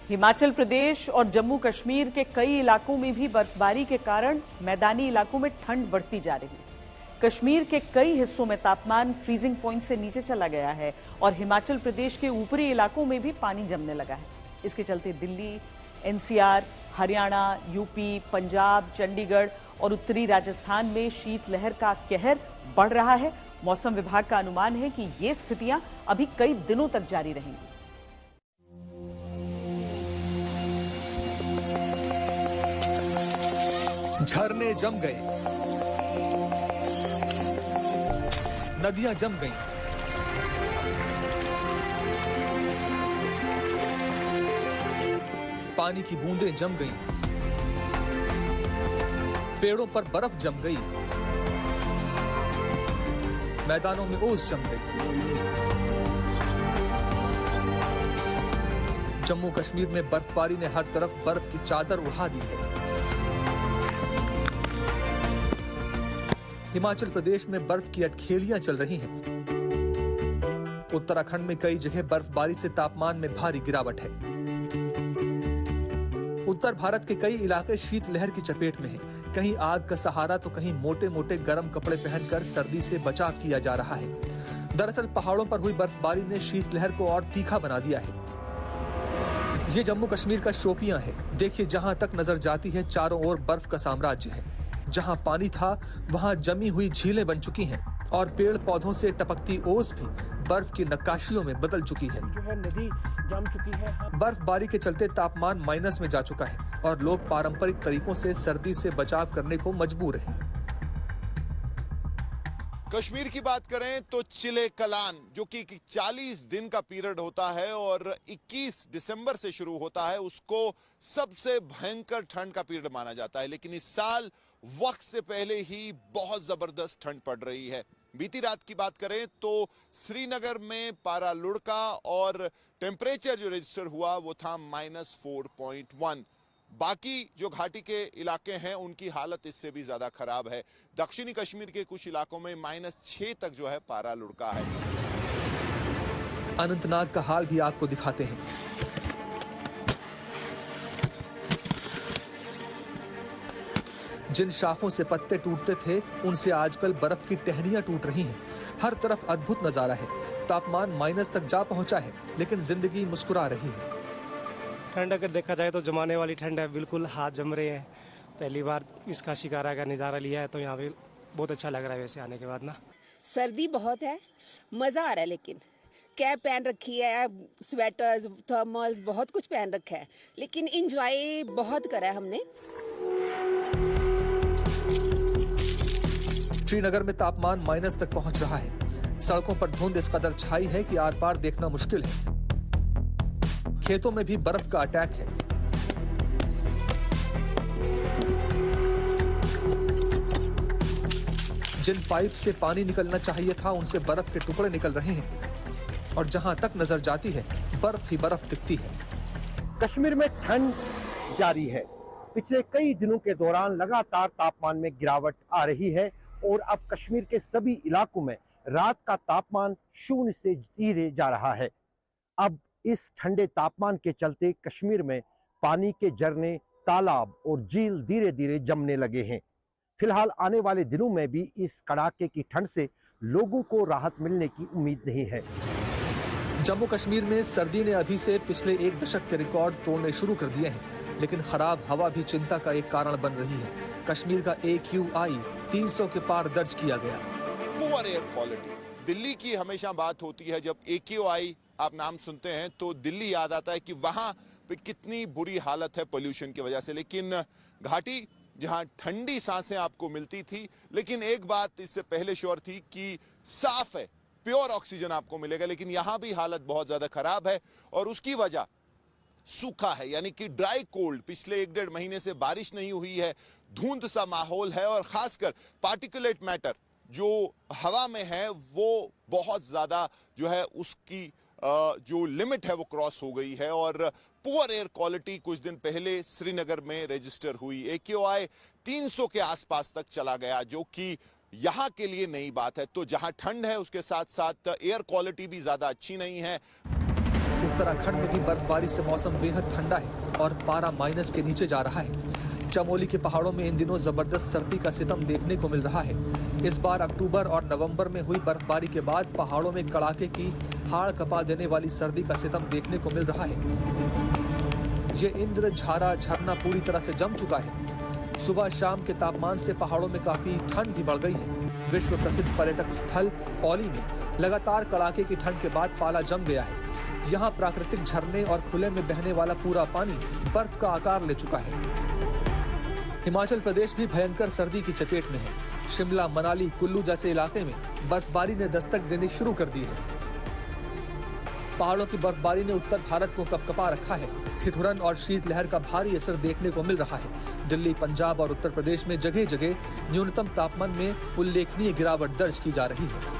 हिमाचल प्रदेश और जम्मू कश्मीर के कई इलाकों में भी बर्फबारी के कारण मैदानी इलाकों में ठंड बढ़ती जा रही है। कश्मीर के कई हिस्सों में तापमान फ्रीजिंग पॉइंट से नीचे चला गया है और हिमाचल प्रदेश के ऊपरी इलाकों में भी पानी जमने लगा है। इसके चलते दिल्ली, एनसीआर, हरियाणा, यूपी, पंजाब, चंडीगढ़ और उत्तरी राजस्थान में शीतलहर का कहर बढ़ रहा है। मौसम विभाग का अनुमान है कि ये स्थितियां अभी कई दिनों तक जारी रहेंगी। झरने जम गए, नदियां जम गईं, पानी की बूंदें जम गईं, पेड़ों पर बर्फ जम गई, मैदानों में ओस जम गई। जम्मू कश्मीर में बर्फबारी ने हर तरफ बर्फ की चादर उड़ा दी है। हिमाचल प्रदेश में बर्फ की अटखेलियां चल रही हैं। उत्तराखंड में कई जगह बर्फबारी से तापमान में भारी गिरावट है। उत्तर भारत के कई इलाके शीतलहर की चपेट में हैं। कहीं आग का सहारा तो कहीं मोटे मोटे गर्म कपड़े पहनकर सर्दी से बचाव किया जा रहा है। दरअसल पहाड़ों पर हुई बर्फबारी ने शीतलहर को और तीखा बना दिया है। ये जम्मू कश्मीर का शोपियां है। देखिए, जहां तक नजर जाती है चारों ओर बर्फ का साम्राज्य है। जहां पानी था वहां जमी हुई झीलें बन चुकी हैं और पेड़ पौधों से टपकती ओस भी बर्फ की नक्काशियों में बदल चुकी है। जो है नदी जम चुकी है। बर्फबारी के चलते तापमान माइनस में जा चुका है और लोग पारंपरिक तरीकों से सर्दी से बचाव करने को मजबूर हैं। कश्मीर की बात करें तो चिले कलान, जो कि 40 दिन का पीरियड होता है और 21 दिसंबर से शुरू होता है, उसको सबसे भयंकर ठंड का पीरियड माना जाता है। लेकिन इस साल वक्त से पहले ही बहुत जबरदस्त ठंड पड़ रही है। बीती रात की बात करें तो श्रीनगर में पारा लुढ़का और टेम्परेचर जो रजिस्टर हुआ वो था -4.1। बाकी जो घाटी के इलाके हैं उनकी हालत इससे भी ज्यादा खराब है। दक्षिणी कश्मीर के कुछ इलाकों में -6 तक जो है पारा लुढ़का है। अनंतनाग का हाल भी आपको दिखाते हैं। जिन शाखों से पत्ते टूटते थे उनसे आजकल बर्फ की टहनियां टूट रही हैं। हर तरफ अद्भुत नजारा है। तापमान माइनस तक जा पहुंचा है लेकिन जिंदगी मुस्कुरा रही है। ठंड अगर देखा जाए तो जमाने वाली ठंड है, बिल्कुल हाथ जम रहे हैं। पहली बार इसका शिकारा का नज़ारा लिया है तो यहाँ पे बहुत अच्छा लग रहा है। वैसे आने के बाद ना सर्दी बहुत है, मज़ा आ रहा है, लेकिन कैप पहन रखी है, स्वेटर्स, थर्मल्स, बहुत कुछ पहन रखा है, लेकिन इंजॉय बहुत करा है हमने। श्रीनगर में तापमान माइनस तक पहुंच रहा है। सड़कों पर धुंध इस कदर छाई है कि आर पार देखना मुश्किल है। खेतों में भी बर्फ का अटैक है। जिन पाइप से पानी निकलना चाहिए था उनसे बर्फ के टुकड़े निकल रहे हैं और जहां तक नजर जाती है बर्फ ही बर्फ दिखती है। कश्मीर में ठंड जारी है। पिछले कई दिनों के दौरान लगातार तापमान में गिरावट आ रही है और अब कश्मीर के सभी इलाकों में रात का तापमान 0 से धीरे जा रहा है। अब इस ठंडे तापमान के चलते कश्मीर में पानी के झरने, तालाब और झील धीरे धीरे जमने लगे हैं। फिलहाल आने वाले दिनों में भी इस कड़ाके की ठंड से लोगों को राहत मिलने की उम्मीद नहीं है। जम्मू कश्मीर में सर्दी ने अभी से पिछले 1 दशक के रिकॉर्ड तोड़ने शुरू कर दिए हैं, लेकिन खराब हवा भी चिंता का एक कारण बन रही है। कश्मीर का AQI 300 के पार दर्ज किया गया। पुअर एयर क्वालिटी, दिल्ली की हमेशा बात होती है। जब AQI आप नाम सुनते हैं तो दिल्ली याद आता है कि वहां पे कितनी बुरी हालत है पोल्यूशन की वजह से। लेकिन घाटी जहां ठंडी सांसें आपको मिलती थी, लेकिन एक बात इससे पहले श्योर थी कि साफ है, प्योर ऑक्सीजन आपको मिलेगा। लेकिन यहां भी हालत बहुत ज्यादा खराब है और उसकी वजह सूखा है, यानी कि ड्राई कोल्ड। पिछले 1-1.5 महीने से बारिश नहीं हुई है, धुंध सा माहौल है और खासकर पार्टिकुलेट मैटर जो हवा में है वो बहुत ज्यादा जो है उसकी जो लिमिट है वो क्रॉस हो गई है। और पुअर एयर क्वालिटी कुछ दिन पहले श्रीनगर में रजिस्टर हुई। AQI 300 के आसपास तक चला गया, जो कि यहाँ के लिए नई बात है। तो जहां ठंड है उसके साथ साथ एयर क्वालिटी भी ज्यादा अच्छी नहीं है। उत्तराखंड में भी बर्फबारी से मौसम बेहद ठंडा है और पारा माइनस के नीचे जा रहा है। चमोली के पहाड़ों में इन दिनों जबरदस्त सर्दी का सितम देखने को मिल रहा है। इस बार अक्टूबर और नवंबर में हुई बर्फबारी के बाद पहाड़ों में कड़ाके की हाड़ कपा देने वाली सर्दी का सितम देखने को मिल रहा है। ये इंद्र झारा झरना पूरी तरह से जम चुका है। सुबह शाम के तापमान से पहाड़ों में काफी ठंड भी बढ़ गई है। विश्व प्रसिद्ध पर्यटक स्थल औली में लगातार कड़ाके की ठंड के बाद पाला जम गया है। यहाँ प्राकृतिक झरने और खुले में बहने वाला पूरा पानी बर्फ का आकार ले चुका है। हिमाचल प्रदेश भी भयंकर सर्दी की चपेट में है। शिमला, मनाली, कुल्लू जैसे इलाके में बर्फबारी ने दस्तक देनी शुरू कर दी है। पहाड़ों की बर्फबारी ने उत्तर भारत को कपकपा रखा है। ठिठुरन और शीतलहर का भारी असर देखने को मिल रहा है। दिल्ली, पंजाब और उत्तर प्रदेश में जगह जगह न्यूनतम तापमान में उल्लेखनीय गिरावट दर्ज की जा रही है।